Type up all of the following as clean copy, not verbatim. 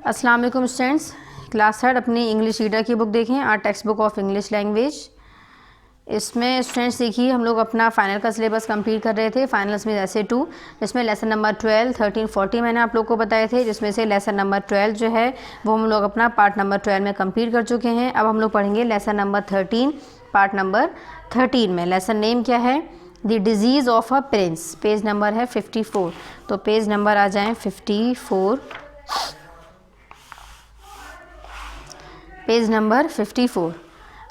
अस्सलाम वालेकुम students, class third अपनी इंग्लिश रीडर की बुक देखें, or text book of English language. इसमें स्टूडेंट्स देखिए हम लोग अपना फाइनल का सिलेबस कंप्लीट कर रहे थे। फाइनल्स में ऐसे 2 जिसमें लेसन नंबर 12, 13, 14 मैंने आप लोग को बताए थे, जिसमें से लेसन नंबर 12 जो है वो हम लोग अपना पार्ट नंबर 12 में कंप्लीट कर चुके हैं। अब हम लोग पढ़ेंगे लेसन नंबर 13 पार्ट नंबर 13 में। लेसन नेम क्या है? The disease of a prince. Page number है 54, तो पेज नंबर आ जाएँ 54, पेज नंबर 54।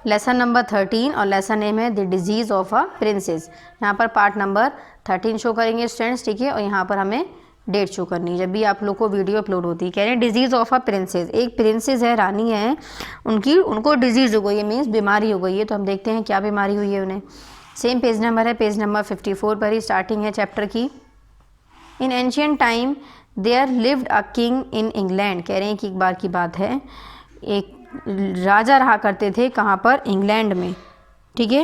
लेसन नंबर 13 और लेसन नेम है the disease of a princess. यहाँ पर पार्ट नंबर 13 शो करेंगे स्टूडेंट्स, ठीक है, और यहाँ पर हमें डेट शो करनी है जब भी आप लोग को वीडियो अपलोड होती है। कह रहे हैं डिजीज़ ऑफ अ प्रिंसेस, एक प्रिंसेस है, रानी है, उनको डिजीज़ हो गई है, मीन्स बीमारी हो गई है। तो हम देखते हैं क्या बीमारी हुई है उन्हें। सेम पेज नंबर है, पेज नंबर 54 पर ही स्टार्टिंग है चैप्टर की। In ancient time there lived a king in England. कह रहे हैं कि एक बार की बात है, एक राजा रहा करते थे, कहाँ पर? इंग्लैंड में, ठीक है।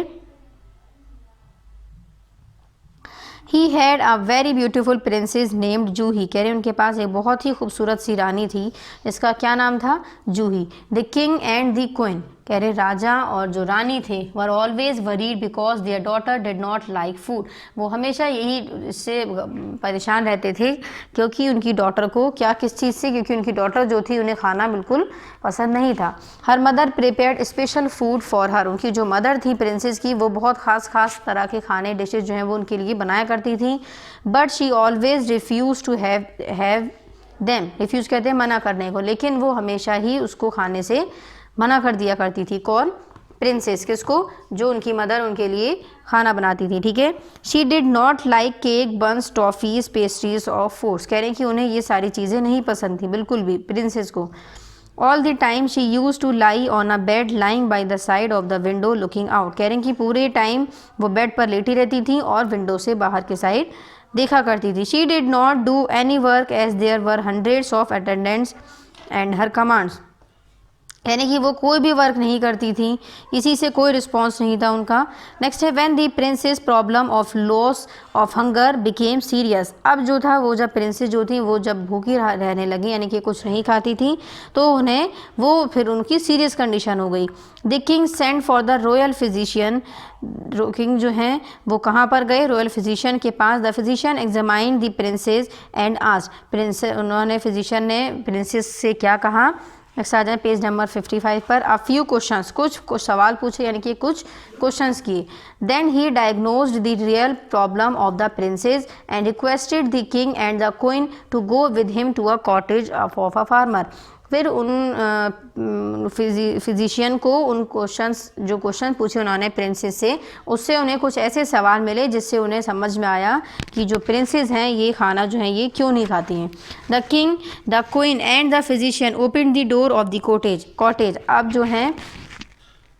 He had a very beautiful princess named Juhi. कह रहे हैं उनके पास एक बहुत ही खूबसूरत सी रानी थी, जिसका क्या नाम था? Juhi. The king and the queen. कह रहे राजा और जो रानी थे were always worried because their daughter did not like food. वो हमेशा यही इससे परेशान रहते थे क्योंकि उनकी डॉटर को किस चीज़ से? क्योंकि उनकी डॉटर जो थी उन्हें खाना बिल्कुल पसंद नहीं था। Her mother prepared special food for her. उनकी जो मदर थी प्रिंसेस की, वो बहुत खास तरह के खाने डिशेज जो हैं वो उनके लिए बनाया करती थी। But she always refuse to have them. Refuse कहते हैं मना करने को, लेकिन वो हमेशा ही उसको खाने से मना कर दिया करती थी। कौन? प्रिंसेस। किसको? जो उनकी मदर उनके लिए खाना बनाती थी, ठीक है। She did not like cake, buns, toffees, pastries और फूड्स। कह रहे हैं कि उन्हें ये सारी चीज़ें नहीं पसंद थी बिल्कुल भी प्रिंसेस को। All the time she use to lie on a bed lying by the side of the window looking out. कह रहे हैं कि पूरे टाइम वो बेड पर लेटी रहती थी और विंडो से बाहर के साइड देखा करती थी। She did not do any work as there were hundreds of attendants and her commands. यानी कि वो कोई भी वर्क नहीं करती थी, किसी से कोई रिस्पॉन्स नहीं था उनका। नेक्स्ट है when the princess problem of loss of hunger became serious. अब जो था वो जब प्रिंसेस जो थी वो जब भूखी रहने लगी, यानी कि कुछ नहीं खाती थी, तो उन्हें वो फिर उनकी सीरियस कंडीशन हो गई। The king send for the royal physician. King जो हैं वो कहाँ पर गए? रॉयल फिजिशियन के पास। The physician examined the princess and asked. Physician ने प्रिंसेस से क्या कहा? नेक्स्ट आ जाए पेज नंबर 55 पर। अ फ्यू क्वेश्चंस, कुछ सवाल पूछे, यानी कि कुछ क्वेश्चंस किए। Then he diagnosed the real problem of the princess and requested the king and the queen to go with him to a cottage of a farmer. फिर उन फिजिशियन को उन जो क्वेश्चन पूछे उन्होंने प्रिंसेस से, उससे उन्हें कुछ ऐसे सवाल मिले जिससे उन्हें समझ में आया कि जो प्रिंसेस हैं ये खाना जो है ये क्यों नहीं खाती हैं। The king, the queen and the physician open the door of the cottage. अब जो हैं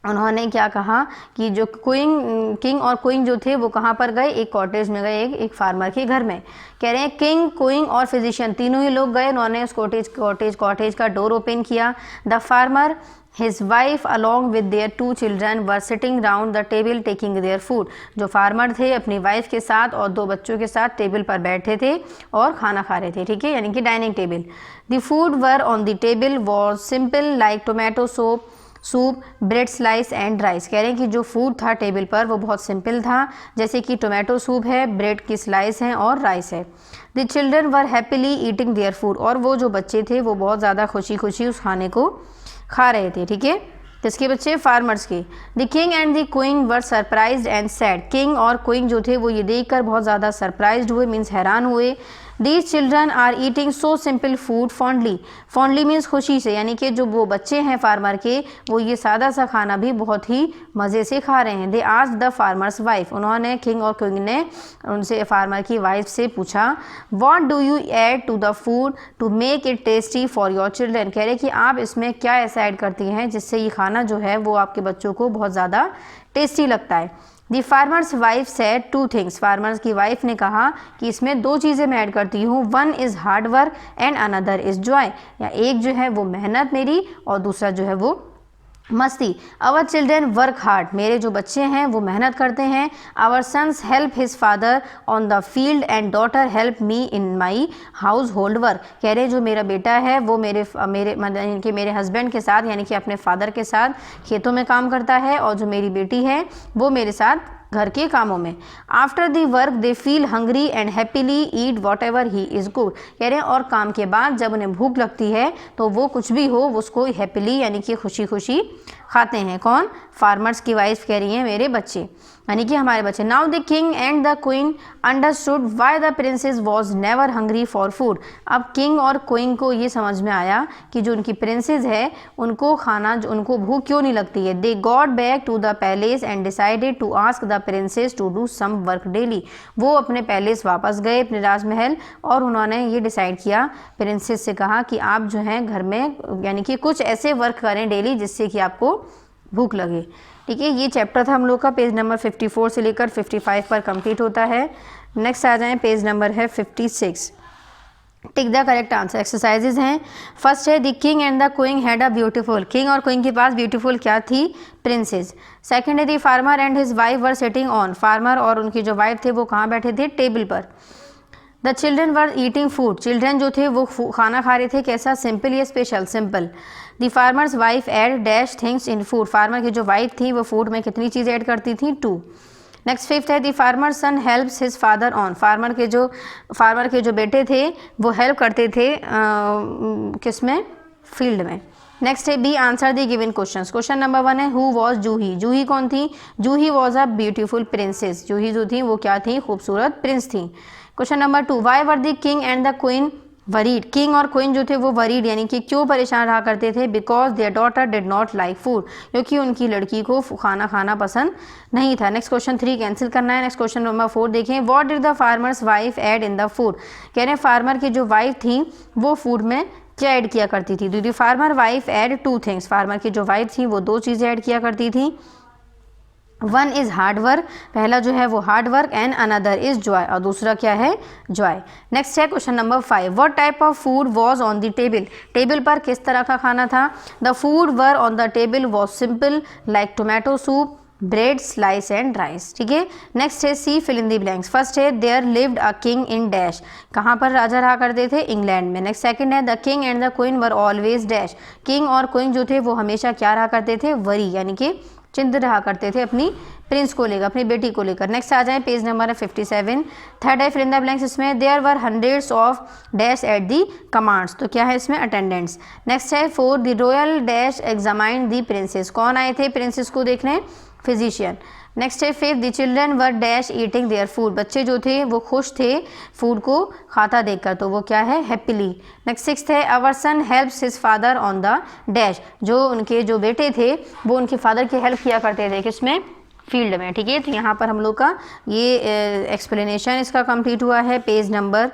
उन्होंने क्या कहा कि जो किंग और क्वीन जो थे वो कहाँ पर गए? एक कॉटेज में गए, एक फार्मर के घर में। कह रहे हैं किंग, क्वीन और फिजिशियन तीनों ही लोग गए, उन्होंने उस कॉटेज का डोर ओपन किया। The farmer, his wife along with their 2 children were sitting round the table taking their food. जो फार्मर थे अपनी वाइफ के साथ और 2 बच्चों के साथ टेबल पर बैठे थे और खाना खा रहे थे, ठीक है, यानी कि dining table. The food were on the table was simple like tomato soup, bread slice and rice. कह रहे हैं कि जो फूड था टेबल पर वो बहुत सिंपल था, जैसे कि टोमेटो सूप है, ब्रेड की स्लाइस हैं और राइस है। The children were happily eating their food. और वो जो बच्चे थे वो बहुत ज़्यादा खुशी उस खाने को खा रहे थे, ठीक है। किसके बच्चे? फार्मर्स के। The king and the queen were surprised and sad. King और क्वीन जो थे वो ये देखकर बहुत ज़्यादा सरप्राइज्ड हुए, मीन्स हैरान हुए। These children are eating so simple food fondly. Fondly means खुशी से, यानी कि जो वो बच्चे हैं फार्मर के वो ये सादा सा खाना भी बहुत ही मज़े से खा रहे हैं। They asked the farmer's wife. उन्होंने किंग और क्वीन ने उनसे फार्मर की वाइफ से पूछा What do you add to the food to make it tasty for your children? कह रहे कि आप इसमें क्या ऐसा ऐड करती हैं जिससे ये खाना जो है वो आपके बच्चों को बहुत ज़्यादा टेस्टी लगता है। The farmer's wife said 2 things. Farmers की वाइफ ने कहा कि इसमें 2 चीज़ें मैं ऐड करती हूँ। One is hard work and another is Joy. या एक जो है वो मेहनत मेरी और दूसरा जो है वो मस्ती, आवर चिल्ड्रेन वर्क हार्ड, मेरे जो बच्चे हैं वो मेहनत करते हैं। Our sons help his father on the field and daughter help me in my household work, कह रहे जो मेरा बेटा है वो मेरे हस्बैंड के साथ यानी कि अपने फादर के साथ खेतों में काम करता है, और जो मेरी बेटी है वो मेरे साथ घर के कामों में। After the work they feel hungry and happily eat what ever he is good, कह रहे हैं और काम के बाद जब उन्हें भूख लगती है तो वो कुछ भी हो उसको हैप्पीली यानी कि खुशी खुशी खाते हैं। कौन? फार्मर्स की वाइफ कह रही हैं मेरे बच्चे, यानी कि हमारे बच्चे। Now the king and the queen understood why the princess was never hungry for food, अब किंग और क्वीन को ये समझ में आया कि जो उनकी प्रिंसेस है उनको भूख क्यों नहीं लगती है। They got back to the palace and decided to ask the princess to do some work daily, वो अपने पैलेस वापस गए, अपने राजमहल, और उन्होंने ये डिसाइड किया, प्रिंसेस से कहा कि आप जो हैं घर में यानी कि कुछ ऐसे वर्क करें डेली जिससे कि आपको भूख लगे। ठीक है, ये चैप्टर था हम लोग का, पेज नंबर 54 से लेकर 55 पर कंप्लीट होता है। नेक्स्ट आ जाएं, पेज नंबर है 56। Tick the correct answer. Exercises हैं। फर्स्ट है the king and the queen had a beautiful, king और क्वीन के पास ब्यूटीफुल क्या थी? प्रिंसेस। सेकंड है the farmer and his wife were sitting on, farmer और उनकी जो वाइफ थे वो कहाँ बैठे थे? टेबल पर। The children were eating food, children जो थे वो खाना खा रहे थे, कैसा? सिंपल या special? Simple. The farmer's wife add dash things in food, farmer की जो वाइफ थी वो फूड में कितनी चीज़ ऐड करती थी? 2। नेक्स्ट फिफ्थ है the farmer son helps his father on, farmer के जो बेटे थे वो हेल्प करते थे किस में? फील्ड में। नेक्स्ट है B answer the given questions. Question number 1 है हु वॉज जूही, जूही कौन थी? Juhi was a beautiful princess, Juhi जो थी वो क्या थी? खूबसूरत प्रिंस थी। Question number 2 why were the king and the queen worried, king और क्वीन जो थे वो वरीड यानी कि क्यों परेशान रहा करते थे? Because their daughter did not like food, क्योंकि उनकी लड़की को खाना खाना पसंद नहीं था। नेक्स्ट क्वेश्चन 3 कैंसिल करना है। नेक्स्ट क्वेश्चन नंबर 4 देखें, what did the farmer's wife add in the food, कह रहे हैं फार्मर की जो वाइफ थी वो फूड में क्या ऐड किया करती थी? The farmer wife add 2 things, farmer की जो वाइफ थी वो 2 चीज़ें ऐड किया करती थी। वन इज़ हार्ड वर्क, पहला जो है वो hard work, and another is joy, और दूसरा क्या है? जॉय। नेक्स्ट है question number 5 what type of food was on the table, table पर किस तरह का खाना था? The food were on the table was simple like tomato soup, bread slice and rice. ठीक है, नेक्स्ट है C fill in the blanks. First है there lived a king in dash, कहाँ पर राजा रहा करते थे? इंग्लैंड में। नेक्स्ट सेकंड है the king and the queen were always dash, king और क्वीन जो थे वो हमेशा क्या रहा करते थे? वरी यानी कि चिंतित रहा करते थे अपनी प्रिंस को लेकर, अपनी बेटी को लेकर। नेक्स्ट आ जाए पेज नंबर 57। थर्ड है फिल इन द ब्लैंक्स, इसमें there were hundreds of dash at the commands, तो क्या है इसमें? अटेंडेंट्स। नेक्स्ट है 4 the royal dash examine the princess, कौन आए थे प्रिंसेस को देखने? फिजिशियन। नेक्स्ट है 5 the children were dash eating their food, बच्चे जो थे वो खुश थे फूड को खाता देखकर, तो वो क्या है? हैप्पीली। नेक्स्ट 6 है our son helps his father on the dash, जो उनके जो बेटे थे वो उनके फादर की हेल्प किया करते थे किसमें? फील्ड में। ठीक है, तो यहाँ पर हम लोग का ये एक्सप्लेनेशन इसका कंप्लीट हुआ है पेज नंबर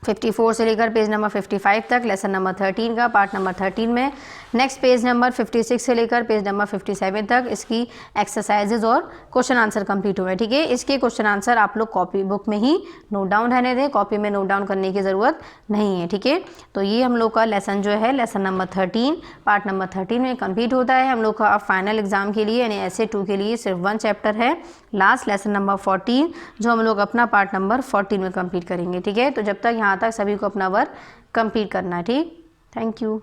54 से लेकर पेज नंबर 55 तक, लेसन नंबर 13 का पार्ट नंबर 13 में। नेक्स्ट पेज नंबर 56 से लेकर पेज नंबर 57 तक इसकी एक्सरसाइजेज और क्वेश्चन आंसर कंप्लीट हुए। ठीक है, इसके क्वेश्चन आंसर आप लोग कॉपी बुक में ही नोट डाउन रहने दें, कॉपी में नोट डाउन करने की ज़रूरत नहीं है। ठीक है, तो ये हम लोग का लेसन जो है लेसन नंबर 13 पार्ट नंबर 13 में कंप्लीट होता है। हम लोग का अब फाइनल एग्जाम के लिए यानी essay 2 के लिए सिर्फ 1 चैप्टर है, लास्ट लेसन नंबर 14, जो हम लोग अपना पार्ट नंबर 14 में कंप्लीट करेंगे। ठीक है, तो जब तक यहाँ तक सभी को अपना वर्क कंप्लीट करना है। ठीक, थैंक यू।